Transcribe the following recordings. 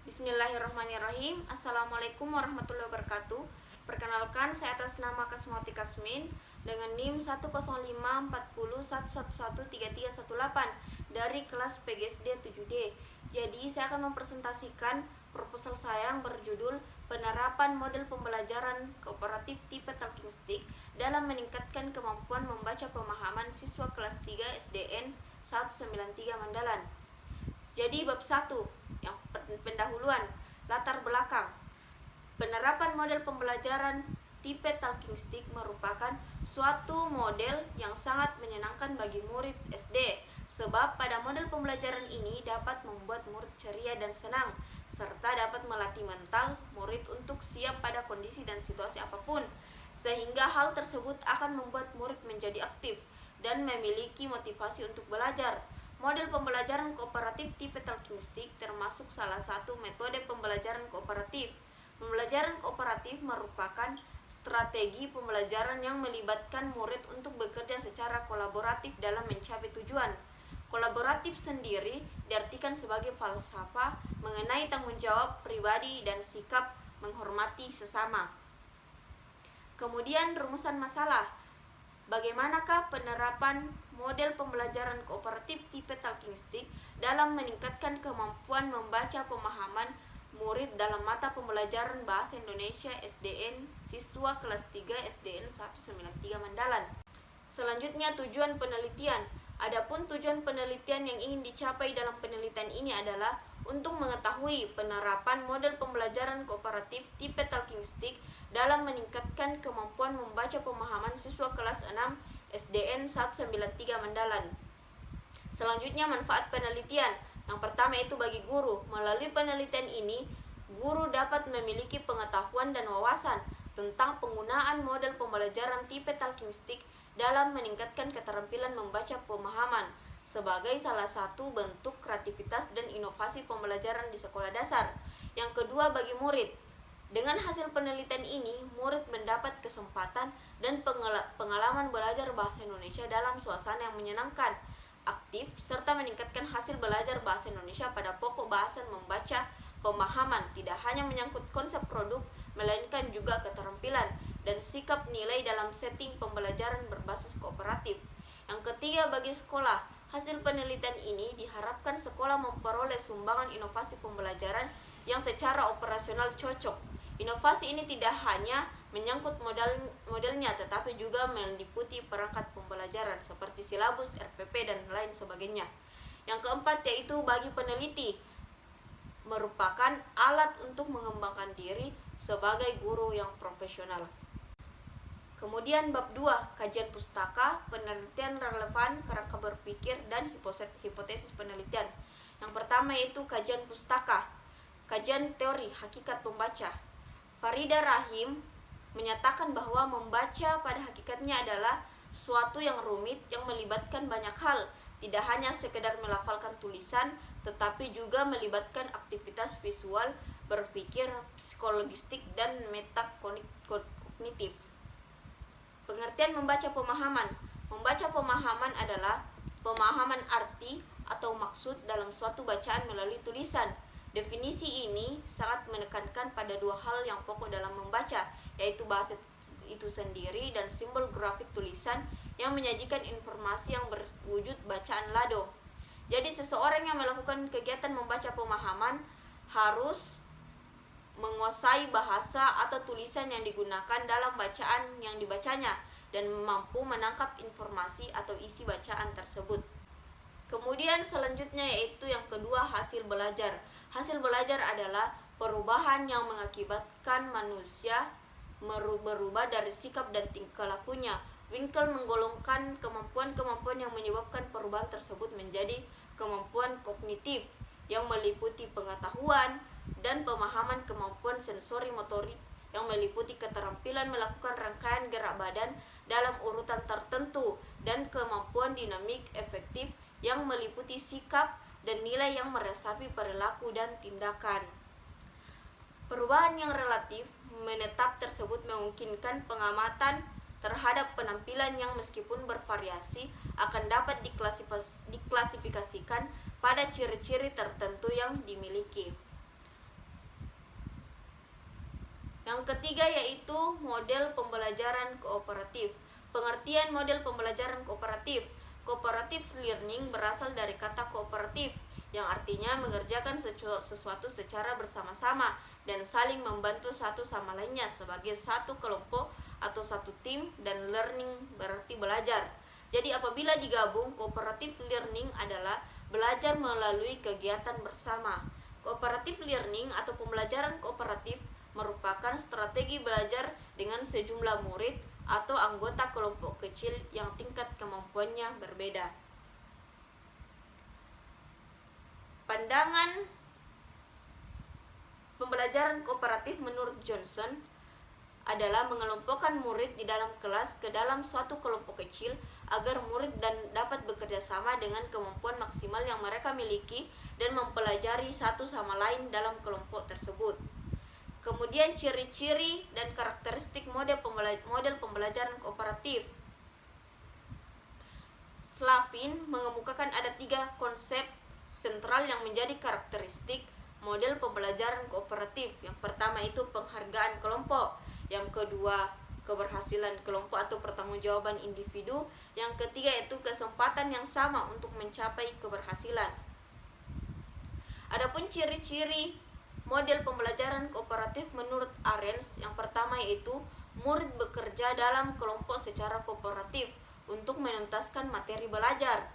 Bismillahirrahmanirrahim. Assalamualaikum warahmatullahi wabarakatuh. Perkenalkan, saya atas nama Kasmawati Kasmin dengan NIM 1050401113318 dari kelas PGSD 7D. Jadi, saya akan mempresentasikan proposal saya yang berjudul Penerapan Model Pembelajaran Kooperatif Tipe Talking Stick dalam meningkatkan kemampuan membaca pemahaman siswa kelas 3 SDN 193 Mandalan. Jadi bab 1 yang pendahuluan, latar belakang. Penerapan model pembelajaran tipe talking stick merupakan suatu model yang sangat menyenangkan bagi murid SD, sebab pada model pembelajaran ini dapat membuat murid ceria dan senang, serta dapat melatih mental murid untuk siap pada kondisi dan situasi apapun, sehingga hal tersebut akan membuat murid menjadi aktif dan memiliki motivasi untuk belajar. Model pembelajaran kooperatif tipe talking stick termasuk salah satu metode pembelajaran kooperatif. Pembelajaran kooperatif merupakan strategi pembelajaran yang melibatkan murid untuk bekerja secara kolaboratif dalam mencapai tujuan. Kolaboratif sendiri diartikan sebagai falsafah mengenai tanggung jawab pribadi dan sikap menghormati sesama. Kemudian rumusan masalah. Bagaimanakah penerapan model pembelajaran kooperatif tipe talking stick dalam meningkatkan kemampuan membaca pemahaman murid dalam mata pembelajaran Bahasa Indonesia SDN siswa kelas 3 SDN 193 Mandalan. Selanjutnya, tujuan penelitian. Adapun tujuan penelitian yang ingin dicapai dalam penelitian ini adalah untuk mengetahui penerapan model pembelajaran kooperatif tipe talking stick dalam meningkatkan kemampuan membaca pemahaman siswa kelas 6 SDN 193 Mandalan. Selanjutnya, manfaat penelitian. Yang pertama itu bagi guru. Melalui penelitian ini, guru dapat memiliki pengetahuan dan wawasan tentang penggunaan model pembelajaran tipe talking stick dalam meningkatkan keterampilan membaca pemahaman sebagai salah satu bentuk kreativitas dan inovasi pembelajaran di sekolah dasar. Yang kedua, bagi murid. Dengan hasil penelitian ini, murid mendapat kesempatan dan pengalaman belajar bahasa Indonesia dalam suasana yang menyenangkan, aktif, serta meningkatkan hasil belajar bahasa Indonesia pada pokok bahasan membaca pemahaman, tidak hanya menyangkut konsep produk, melainkan juga keterampilan dan sikap nilai dalam setting pembelajaran berbasis kooperatif. Yang ketiga, bagi sekolah. Hasil penelitian ini diharapkan sekolah memperoleh sumbangan inovasi pembelajaran yang secara operasional cocok. Inovasi ini tidak hanya menyangkut modelnya, tetapi juga meliputi perangkat pembelajaran seperti silabus, RPP, dan lain sebagainya. Yang keempat yaitu bagi peneliti, merupakan alat untuk mengembangkan diri sebagai guru yang profesional. Kemudian bab 2, kajian pustaka, penelitian relevan, kerangka berpikir, dan hipotesis penelitian. Yang pertama yaitu kajian pustaka, kajian teori hakikat pembaca. Farida Rahim menyatakan bahwa membaca pada hakikatnya adalah suatu yang rumit yang melibatkan banyak hal, tidak hanya sekedar melafalkan tulisan, tetapi juga melibatkan aktivitas visual, berpikir, psikologistik, dan metakognitif. Pengertian membaca pemahaman. Membaca pemahaman adalah pemahaman arti atau maksud dalam suatu bacaan melalui tulisan. Definisi ini sangat menekankan pada dua hal yang pokok dalam membaca, yaitu bahasa itu sendiri dan simbol grafik tulisan yang menyajikan informasi yang berwujud bacaan lado. Jadi seseorang yang melakukan kegiatan membaca pemahaman harus menguasai bahasa atau tulisan yang digunakan dalam bacaan yang dibacanya dan mampu menangkap informasi atau isi bacaan tersebut. Kemudian selanjutnya yaitu yang kedua, hasil belajar. Hasil belajar adalah perubahan yang mengakibatkan manusia berubah dari sikap dan tingkah lakunya. Winkel menggolongkan kemampuan-kemampuan yang menyebabkan perubahan tersebut menjadi kemampuan kognitif yang meliputi pengetahuan dan pemahaman, kemampuan sensori motorik yang meliputi keterampilan melakukan rangkaian gerak badan dalam urutan tertentu, dan kemampuan dinamik efektif yang meliputi sikap dan nilai yang meresapi perilaku dan tindakan. Perubahan yang relatif menetap tersebut memungkinkan pengamatan terhadap penampilan yang meskipun bervariasi akan dapat diklasifikasikan pada ciri-ciri tertentu yang dimiliki. Yang ketiga yaitu model pembelajaran kooperatif. Pengertian model pembelajaran kooperatif. Cooperative learning berasal dari kata kooperatif, yang artinya mengerjakan sesuatu secara bersama-sama dan saling membantu satu sama lainnya sebagai satu kelompok atau satu tim, dan learning berarti belajar. Jadi apabila digabung, cooperative learning adalah belajar melalui kegiatan bersama. Cooperative learning atau pembelajaran kooperatif merupakan strategi belajar dengan sejumlah murid atau anggota kelompok kecil yang tingkat kemampuannya berbeda. Pandangan pembelajaran kooperatif menurut Johnson adalah mengelompokkan murid di dalam kelas ke dalam suatu kelompok kecil agar murid dan dapat bekerja sama dengan kemampuan maksimal yang mereka miliki dan mempelajari satu sama lain dalam kelompok tersebut. Kemudian ciri-ciri dan karakteristik model pembelajaran kooperatif. Slavin mengemukakan ada 3 konsep sentral yang menjadi karakteristik model pembelajaran kooperatif. Yang pertama itu penghargaan kelompok, yang kedua keberhasilan kelompok atau pertanggungjawaban individu, yang ketiga itu kesempatan yang sama untuk mencapai keberhasilan. Adapun ciri-ciri model pembelajaran kooperatif menurut Arens, yang pertama yaitu murid bekerja dalam kelompok secara kooperatif untuk menuntaskan materi belajar.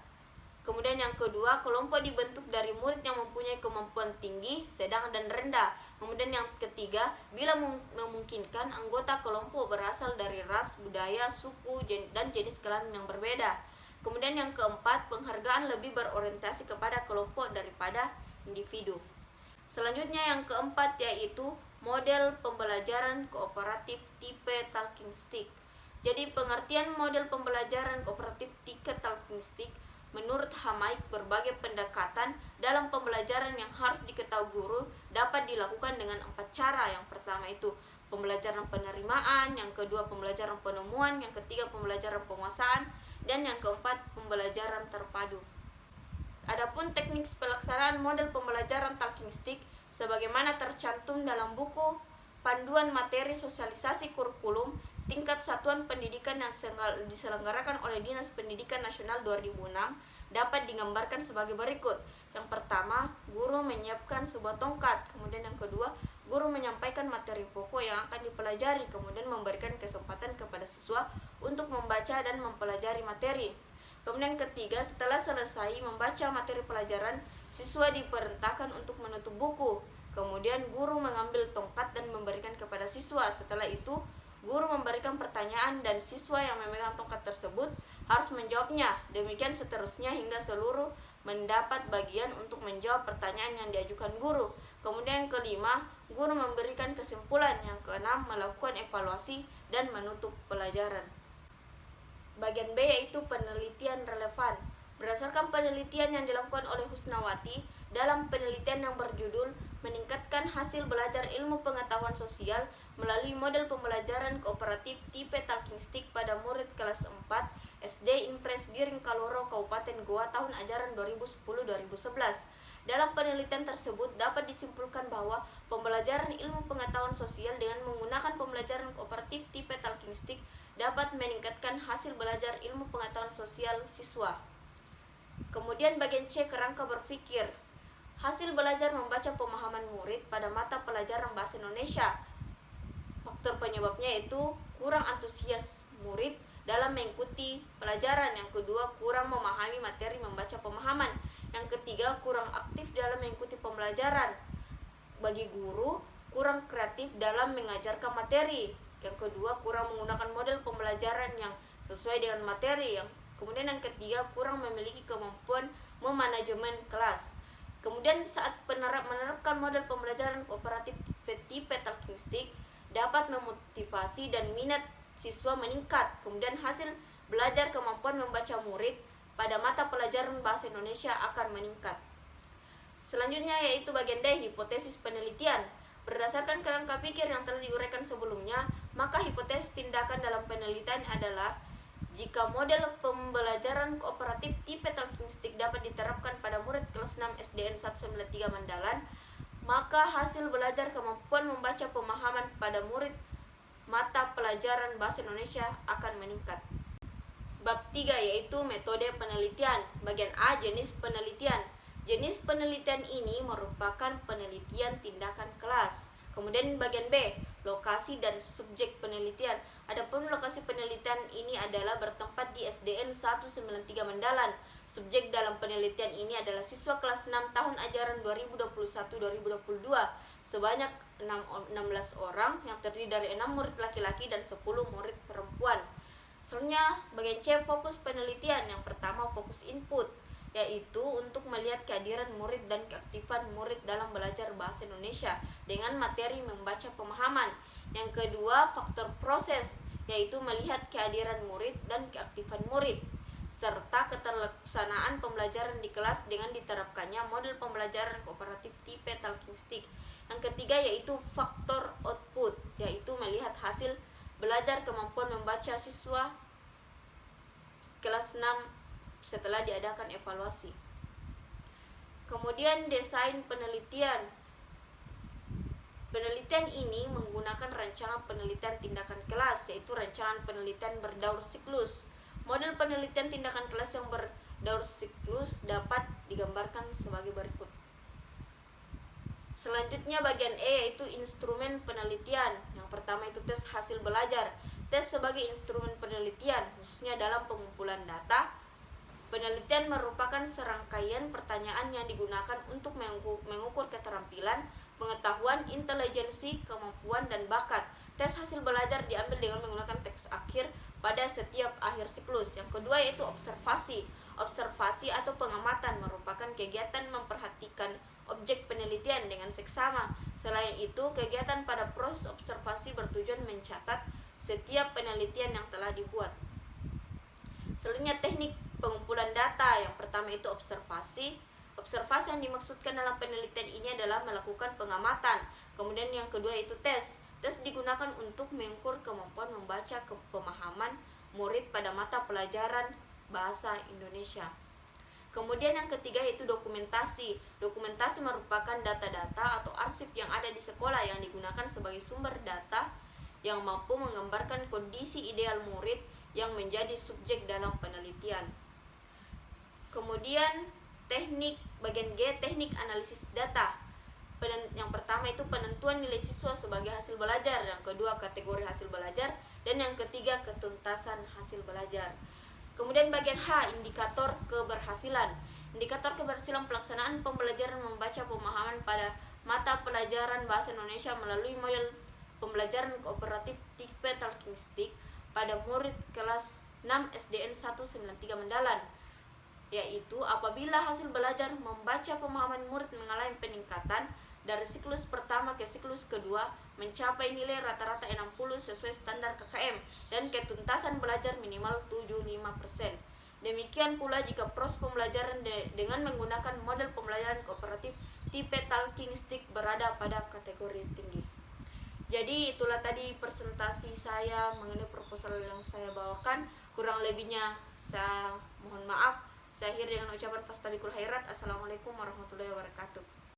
Kemudian yang kedua, kelompok dibentuk dari murid yang mempunyai kemampuan tinggi, sedang, dan rendah. Kemudian yang ketiga, bila memungkinkan, anggota kelompok berasal dari ras, budaya, suku, dan jenis kelamin yang berbeda. Kemudian yang keempat, penghargaan lebih berorientasi kepada kelompok daripada individu. Selanjutnya yang keempat yaitu model pembelajaran kooperatif tipe talking stick. Jadi pengertian model pembelajaran kooperatif tipe talking stick menurut Hamaik, berbagai pendekatan dalam pembelajaran yang harus diketahui guru dapat dilakukan dengan 4 cara. Yang pertama itu pembelajaran penerimaan, yang kedua pembelajaran penemuan, yang ketiga pembelajaran penguasaan, dan yang keempat pembelajaran terpadu. Adapun teknik pelaksanaan model pembelajaran talking stick sebagaimana tercantum dalam buku Panduan Materi Sosialisasi Kurikulum Tingkat Satuan Pendidikan yang diselenggarakan oleh Dinas Pendidikan Nasional 2006 dapat digambarkan sebagai berikut. Yang pertama, guru menyiapkan sebuah tongkat. Kemudian yang kedua, guru menyampaikan materi pokok yang akan dipelajari, kemudian memberikan kesempatan kepada siswa untuk membaca dan mempelajari materi. Kemudian ketiga, setelah selesai membaca materi pelajaran, siswa diperintahkan untuk menutup buku. Kemudian guru mengambil tongkat dan memberikan kepada siswa. Setelah itu, guru memberikan pertanyaan dan siswa yang memegang tongkat tersebut harus menjawabnya. Demikian seterusnya hingga seluruh mendapat bagian untuk menjawab pertanyaan yang diajukan guru. Kemudian yang kelima, guru memberikan kesimpulan. Yang keenam, melakukan evaluasi dan menutup pelajaran. Bagian B yaitu penelitian relevan. Berdasarkan penelitian yang dilakukan oleh Husnawati dalam penelitian yang berjudul Meningkatkan Hasil Belajar Ilmu Pengetahuan Sosial melalui model pembelajaran kooperatif tipe talking stick pada murid kelas 4 SD Impres Biring Kaloro, Kabupaten Goa tahun ajaran 2010-2011. Dalam penelitian tersebut dapat disimpulkan bahwa pembelajaran ilmu pengetahuan sosial dengan menggunakan pembelajaran kooperatif tipe talking stick dapat meningkatkan hasil belajar ilmu pengetahuan sosial siswa. Kemudian bagian C, kerangka berpikir. Hasil belajar membaca pemahaman murid pada mata pelajaran bahasa Indonesia. Faktor penyebabnya yaitu kurang antusias murid dalam mengikuti pelajaran. Yang kedua, kurang memahami materi membaca pemahaman. Yang ketiga, kurang aktif dalam mengikuti pembelajaran. Bagi guru, kurang kreatif dalam mengajarkan materi. Yang kedua, kurang menggunakan model pembelajaran yang sesuai dengan materi. Kemudian yang ketiga, kurang memiliki kemampuan memanajemen kelas. Kemudian saat menerapkan model pembelajaran kooperatif tipe talking stick dapat memotivasi dan minat siswa meningkat. Kemudian hasil belajar kemampuan membaca murid pada mata pelajaran bahasa Indonesia akan meningkat. Selanjutnya yaitu bagian D, hipotesis penelitian. Berdasarkan kerangka pikir yang telah diuraikan sebelumnya, maka hipotesis tindakan dalam penelitian adalah jika model pembelajaran kooperatif tipe talking stick dapat diterapkan pada murid kelas 6 SDN 193 Mandalan, maka hasil belajar kemampuan membaca pemahaman pada murid mata pelajaran Bahasa Indonesia akan meningkat. Bab 3 yaitu metode penelitian. Bagian A, jenis penelitian. Jenis penelitian ini merupakan penelitian tindakan kelas. Kemudian bagian B, lokasi dan subjek penelitian. Adapun lokasi penelitian ini adalah bertempat di SDN 193 Mendalan. Subjek dalam penelitian ini adalah siswa kelas 6 tahun ajaran 2021-2022 sebanyak 16 orang yang terdiri dari 6 murid laki-laki dan 10 murid perempuan. Selanjutnya bagian C, fokus penelitian. Yang pertama fokus input, yaitu untuk melihat kehadiran murid dan keaktifan murid dalam belajar Bahasa Indonesia dengan materi membaca pemahaman. Yang kedua faktor proses, yaitu melihat kehadiran murid dan keaktifan murid serta keterlaksanaan pembelajaran di kelas dengan diterapkannya model pembelajaran kooperatif tipe talking stick. Yang ketiga yaitu faktor output, yaitu melihat hasil belajar kemampuan membaca siswa kelas 6 setelah diadakan evaluasi. Kemudian desain penelitian. Penelitian ini menggunakan rancangan penelitian tindakan kelas, yaitu rancangan penelitian berdaur siklus. Model penelitian tindakan kelas yang berdaur siklus dapat digambarkan sebagai berikut. Selanjutnya bagian E yaitu instrumen penelitian. Yang pertama itu tes hasil belajar. Tes sebagai instrumen penelitian, khususnya dalam pengumpulan data. Penelitian merupakan serangkaian pertanyaan yang digunakan untuk mengukur keterampilan, pengetahuan, intelijensi, kemampuan, dan bakat. Tes hasil belajar diambil dengan menggunakan teks akhir pada setiap akhir siklus. Yang kedua yaitu observasi. Observasi atau pengamatan merupakan kegiatan memperhatikan objek penelitian dengan seksama. Selain itu, kegiatan pada proses observasi bertujuan mencatat setiap penelitian yang telah dibuat. Selanjutnya teknik pengumpulan data. Yang pertama itu observasi. Observasi yang dimaksudkan dalam penelitian ini adalah melakukan pengamatan. Kemudian yang kedua itu tes. Tes digunakan untuk mengukur kemampuan membaca pemahaman murid pada mata pelajaran Bahasa Indonesia. Kemudian yang ketiga yaitu dokumentasi. Dokumentasi merupakan data-data atau arsip yang ada di sekolah yang digunakan sebagai sumber data yang mampu menggambarkan kondisi ideal murid yang menjadi subjek dalam penelitian. Kemudian teknik bagian G, teknik analisis data. Yang pertama itu penentuan nilai siswa sebagai hasil belajar, yang kedua kategori hasil belajar, dan yang ketiga ketuntasan hasil belajar. Kemudian bagian H, indikator keberhasilan. Indikator keberhasilan pelaksanaan pembelajaran membaca pemahaman pada mata pelajaran Bahasa Indonesia melalui model pembelajaran kooperatif tipe talking stick pada murid kelas 6 SDN 193 Mendalan, yaitu apabila hasil belajar membaca pemahaman murid mengalami peningkatan dari siklus pertama ke siklus kedua mencapai nilai rata-rata 60 sesuai standar KKM dan ketuntasan belajar minimal 75%. Demikian pula jika proses pembelajaran dengan menggunakan model pembelajaran kooperatif tipe talking stick berada pada kategori tinggi. Jadi itulah tadi presentasi saya mengenai proposal yang saya bawakan. Kurang lebihnya saya mohon maaf. Saya akhiri dengan ucapan fastabikul khairat. Assalamualaikum warahmatullahi wabarakatuh.